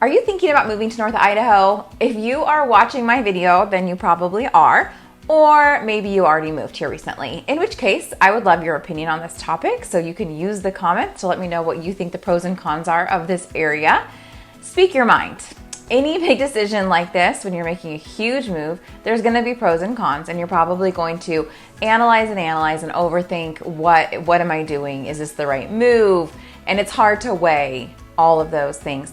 Are you thinking about moving to North Idaho? If you are watching my video, then you probably are, or maybe you already moved here recently, in which case I would love your opinion on this topic, so you can use the comments to let me know what you think the pros and cons are of this area. Speak your mind. Any big decision like this, when you're making a huge move, there's gonna be pros and cons, and you're probably going to analyze and overthink, what am I doing? Is this the right move? And it's hard to weigh all of those things.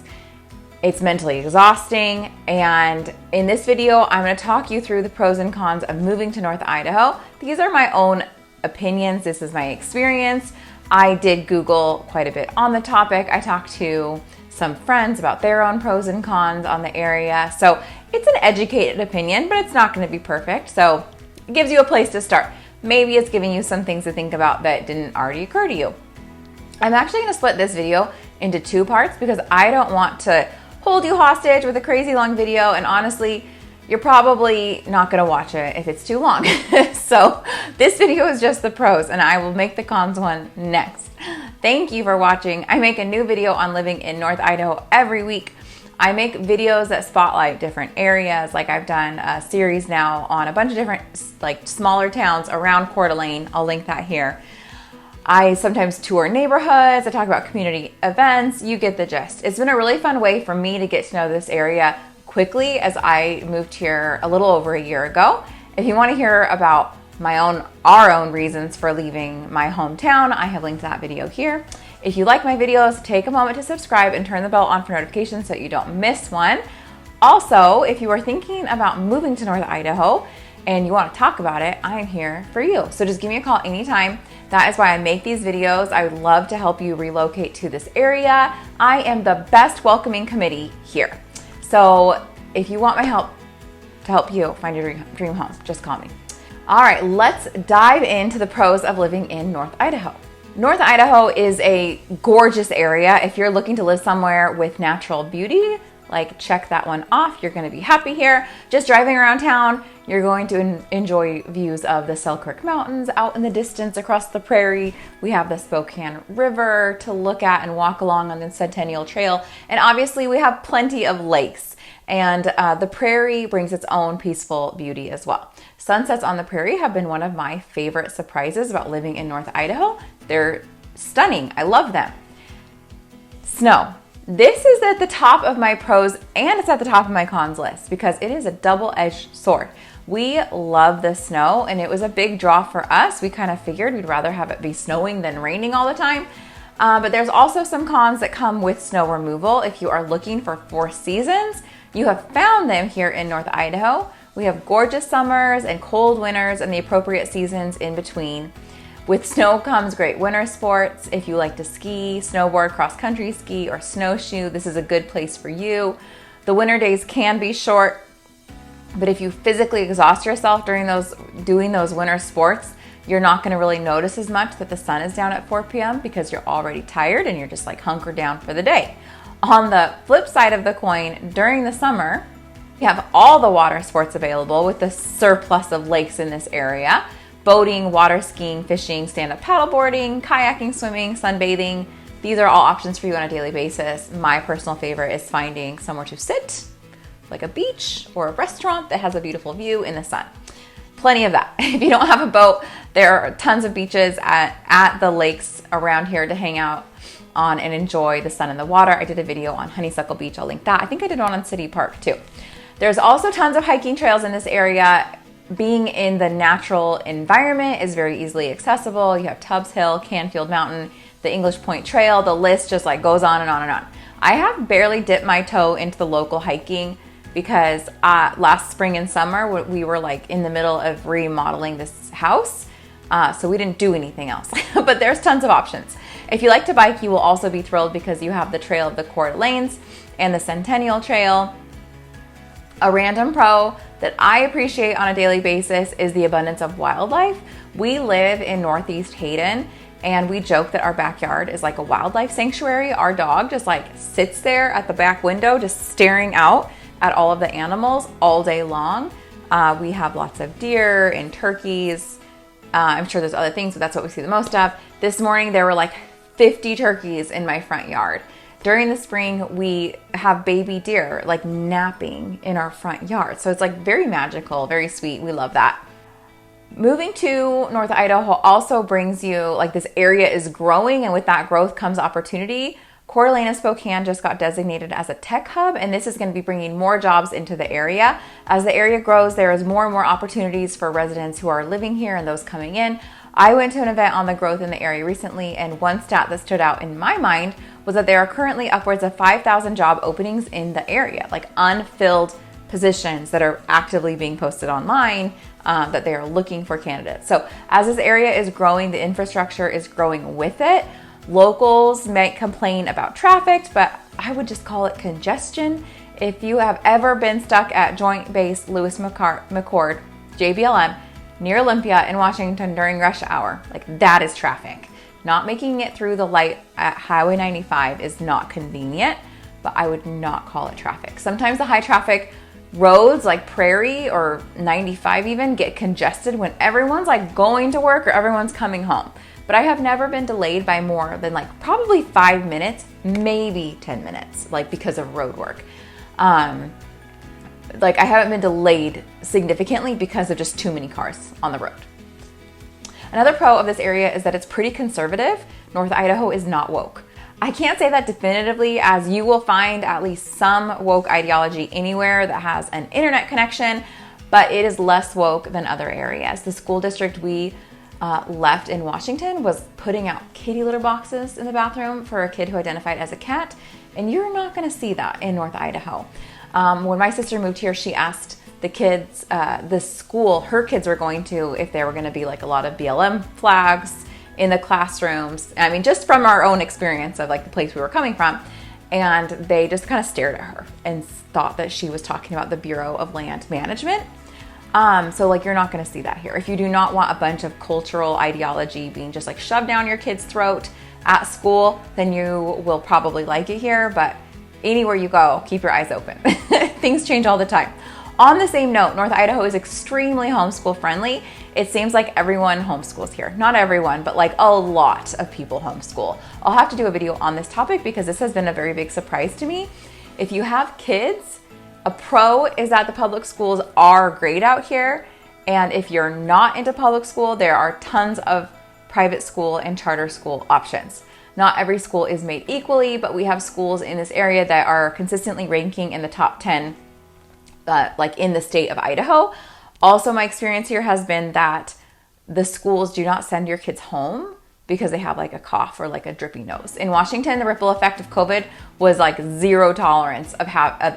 It's mentally exhausting, and in this video, I'm going to talk you through the pros and cons of moving to North Idaho. These are my own opinions. This is my experience. I did Google quite a bit on the topic. I talked to some friends about their own pros and cons on the area. So it's an educated opinion, but it's not going to be perfect. So it gives you a place to start. Maybe it's giving you some things to think about that didn't already occur to you. I'm actually going to split this video into two parts because I don't want to hold you hostage with a crazy long video, and honestly, you're probably not gonna watch it if it's too long. So this video is just the pros, and I will make the cons one next. Thank you for watching. I make a new video on living in North Idaho every week. I make videos that spotlight different areas, like I've done a series now on a bunch of different smaller towns around Coeur d'Alene. I'll link that here. I sometimes tour neighborhoods, I talk about community events, you get the gist. It's been a really fun way for me to get to know this area quickly, as I moved here a little over a year ago. If you want to hear about our own reasons for leaving my hometown, I have linked that video here. If you like my videos, take a moment to subscribe and turn the bell on for notifications so that you don't miss one. Also, if you are thinking about moving to North Idaho and you want to talk about it, I am here for you. So just give me a call anytime. That is why I make these videos. I would love to help you relocate to this area. I am the best welcoming committee here. So if you want my help to help you find your dream home, just call me. All right, let's dive into the pros of living in North Idaho. North Idaho is a gorgeous area. If you're looking to live somewhere with natural beauty, check that one off. You're gonna be happy here. Just driving around town, you're going to enjoy views of the 𝐥𝐸𝐬 Mountains out in the distance across the prairie. We have the Spokane River to look at and walk along on the Centennial Trail. And obviously we have plenty of lakes, and the prairie brings its own peaceful beauty as well. Sunsets on the prairie have been one of my favorite surprises about living in North Idaho. They're stunning. I love them. Snow. This is at the top of my pros, and it's at the top of my cons list because it is a double-edged sword. We love the snow, and it was a big draw for us. We kind of figured we'd rather have it be snowing than raining all the time. But there's also some cons that come with snow removal. If you are looking for 4 seasons, you have found them here in North Idaho. We have gorgeous summers and cold winters and the appropriate seasons in between. With snow comes great winter sports. If you like to ski, snowboard, cross-country ski, or snowshoe, this is a good place for you. The winter days can be short, but if you physically exhaust yourself during doing those winter sports, you're not gonna really notice as much that the sun is down at 4 p.m. because you're already tired and you're just hunkered down for the day. On the flip side of the coin, during the summer, you have all the water sports available with the surplus of lakes in this area. Boating, water skiing, fishing, stand-up paddleboarding, kayaking, swimming, sunbathing. These are all options for you on a daily basis. My personal favorite is finding somewhere to sit, like a beach or a restaurant that has a beautiful view in the sun. Plenty of that. If you don't have a boat, there are tons of beaches at the lakes around here to hang out on and enjoy the sun and the water. I did a video on Honeysuckle Beach. I'll link that. I think I did one on City Park too. There's also tons of hiking trails in this area. Being in the natural environment is very easily accessible. You have Tubbs Hill, Canfield Mountain, the English Point Trail. The list just goes on and on and on. I have barely dipped my toe into the local hiking because last spring and summer we were in the middle of remodeling this house, so we didn't do anything else. But there's tons of options. If you like to bike, you will also be thrilled because you have the Trail of the Coeur d'Alenes and the Centennial Trail. A random pro that I appreciate on a daily basis is the abundance of wildlife. We live in Northeast Hayden, and we joke that our backyard is like a wildlife sanctuary. Our dog just sits there at the back window just staring out at all of the animals all day long. We have lots of deer and turkeys. I'm sure there's other things, but that's what we see the most of. This morning there were 50 turkeys in my front yard. During the spring, we have baby deer like napping in our front yard. So it's like very magical, very sweet. We love that. Moving to North Idaho also brings you, like, this area is growing, and with that growth comes opportunity. Coeur d'Alene, Spokane just got designated as a tech hub, and this is going to be bringing more jobs into the area. As the area grows, there is more and more opportunities for residents who are living here and those coming in. I went to an event on the growth in the area recently, and one stat that stood out in my mind was that there are currently upwards of 5,000 job openings in the area, like unfilled positions that are actively being posted online, that they are looking for candidates. So as this area is growing, the infrastructure is growing with it. Locals might complain about traffic, but I would just call it congestion. If you have ever been stuck at Joint Base Lewis McChord, JBLM, near Olympia in Washington during rush hour, like, that is traffic. Not making it through the light at Highway 95 is not convenient, but I would not call it traffic. Sometimes the high traffic roads like Prairie or 95 even get congested when everyone's like going to work or everyone's coming home. But I have never been delayed by more than like probably 5 minutes, maybe 10 minutes, like because of road work. Like, I haven't been delayed significantly because of just too many cars on the road. Another pro of this area is that it's pretty conservative. North Idaho is not woke. I can't say that definitively, as you will find at least some woke ideology anywhere that has an internet connection, but it is less woke than other areas. The school district we left in Washington was putting out kitty litter boxes in the bathroom for a kid who identified as a cat, and you're not going to see that in North Idaho. When my sister moved here, she asked the kids, the school her kids were going to, if there were going to be like a lot of BLM flags in the classrooms. I mean, just from our own experience of like the place we were coming from. And they just kind of stared at her and thought that she was talking about the Bureau of Land Management. So like, you're not going to see that here. If you do not want a bunch of cultural ideology being just like shoved down your kid's throat at school, then you will probably like it here. But anywhere you go, keep your eyes open. Things change all the time. On the same note, North Idaho is extremely homeschool friendly. It seems like everyone homeschools here. Not everyone, but like a lot of people homeschool. I'll have to do a video on this topic because this has been a very big surprise to me. If you have kids, a pro is that the public schools are great out here. And if you're not into public school, there are tons of private school and charter school options. Not every school is made equally, but we have schools in this area that are consistently ranking in the top 10 like in the state of Idaho. Also, my experience here has been that the schools do not send your kids home because they have like a cough or like a drippy nose. In Washington, the ripple effect of COVID was like zero tolerance of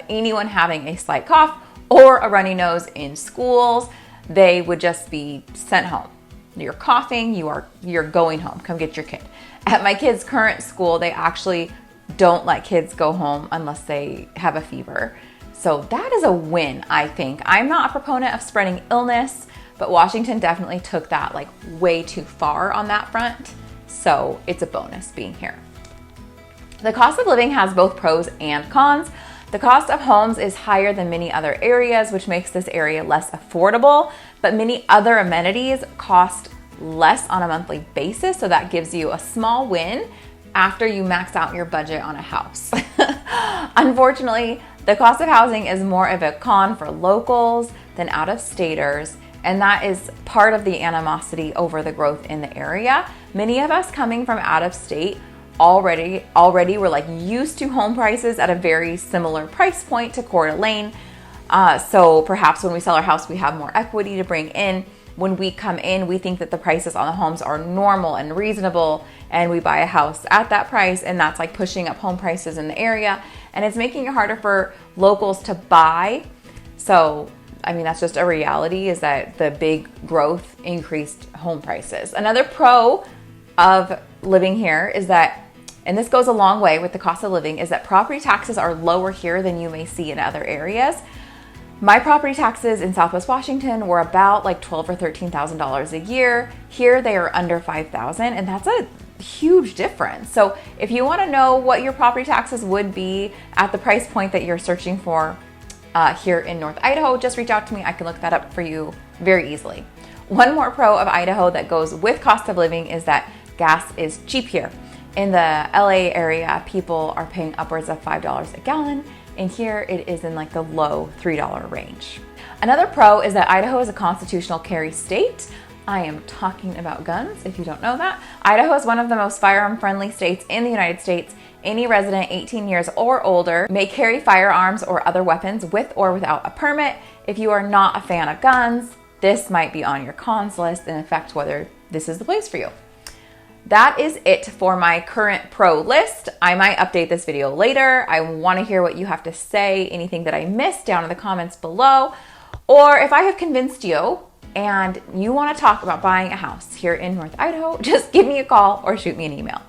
anyone having a slight cough or a runny nose in schools. They would just be sent home. You're coughing, you're going home. Come get your kid. At my kids' current school, they actually don't let kids go home unless they have a fever. So that is a win, I think. I'm not a proponent of spreading illness, but Washington definitely took that like way too far on that front. So it's a bonus being here. The cost of living has both pros and cons. The cost of homes is higher than many other areas, which makes this area less affordable, but many other amenities cost less on a monthly basis. So that gives you a small win after you max out your budget on a house. Unfortunately, the cost of housing is more of a con for locals than out-of-staters, and that is part of the animosity over the growth in the area. Many of us coming from out of state already were like used to home prices at a very similar price point to Coeur d'Alene. So perhaps when we sell our house, we have more equity to bring in. When we come in, we think that the prices on the homes are normal and reasonable, and we buy a house at that price, and that's like pushing up home prices in the area, and it's making it harder for locals to buy. So, I mean, that's just a reality, is that the big growth increased home prices. Another pro of living here is that, and this goes a long way with the cost of living, is that property taxes are lower here than you may see in other areas. My property taxes in Southwest Washington were about like $12,000 or $13,000 a year. Here they are under $5,000, and that's a huge difference. So if you want to know what your property taxes would be at the price point that you're searching for here in North Idaho, just reach out to me. I can look that up for you very easily. One more pro of Idaho that goes with cost of living is that gas is cheap here. In the LA area, people are paying upwards of $5 a gallon, and here it is in like the low $3 range. Another pro is that Idaho is a constitutional carry state. I am talking about guns, if you don't know that. Idaho is one of the most firearm-friendly states in the United States. Any resident 18 years or older may carry firearms or other weapons with or without a permit. If you are not a fan of guns, this might be on your cons list and affect whether this is the place for you. That is it for my current pro list. I might update this video later. I want to hear what you have to say, anything that I missed down in the comments below. Or if I have convinced you and you want to talk about buying a house here in North Idaho, just give me a call or shoot me an email.